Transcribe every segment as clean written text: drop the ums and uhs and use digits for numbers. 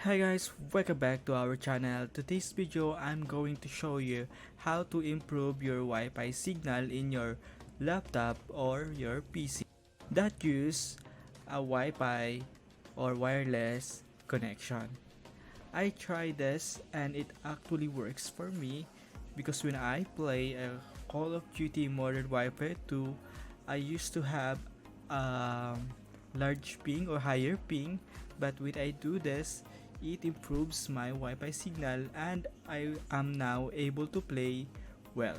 Hi guys, welcome back to our channel. Today's video I'm going to show you how to improve your Wi-Fi signal in your laptop or your PC that use a Wi-Fi or wireless connection. I tried this and it actually works for me because when I play a Call of Duty Modern Warfare 2, I used to have a large ping or higher ping, but when I do this, it improves my Wi-Fi signal and I am now able to play well.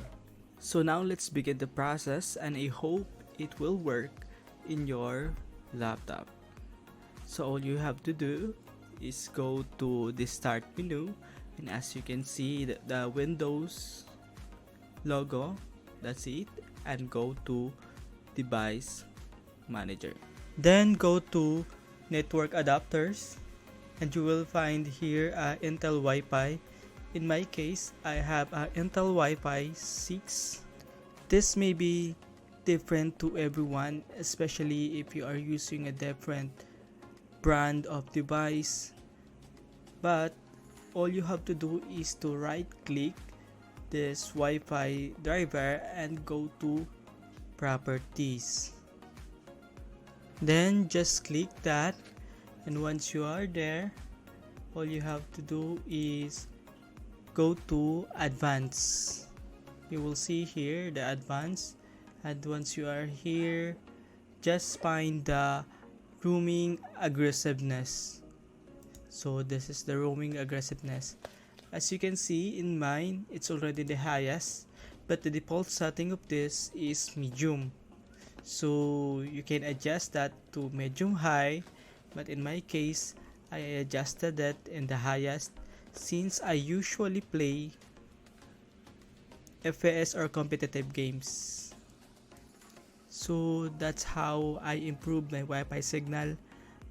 So now let's begin the process and I hope it will work in your laptop. So all you have to do is go to the start menu, and as you can see the Windows logo, that's it, and go to device manager. Then go to network adapters and you will find here Intel Wi-Fi. In my case, I have Intel Wi-Fi 6. This may be different to everyone, especially if you are using a different brand of device, but all you have to do is to right click this Wi-Fi driver and go to properties, then just click that, and once you are there, all you have to do is go to advanced. You will see here the advanced, and once you are here, just find the roaming aggressiveness. So this is the roaming aggressiveness. As you can see in mine, it's already the highest, but the default setting of this is medium. So you can adjust that to medium high, but in my case, I adjusted that in the highest since I usually play FPS or competitive games. So that's how I improve my Wi-Fi signal,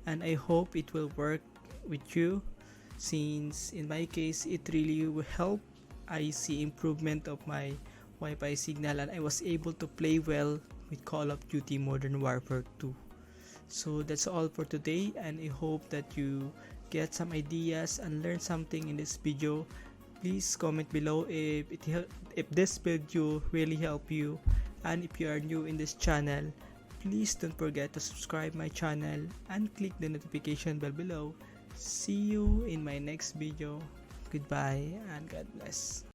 and I hope it will work with you since in my case it really will help. I see improvement of my Wi-Fi signal and I was able to play well with Call of Duty Modern Warfare 2. So that's all for today, and I hope that you get some ideas and learn something in this video. Please comment below if this video really helped you, and if you are new in this channel, please don't forget to subscribe my channel and click the notification bell below. See you in my next video. Goodbye and God bless.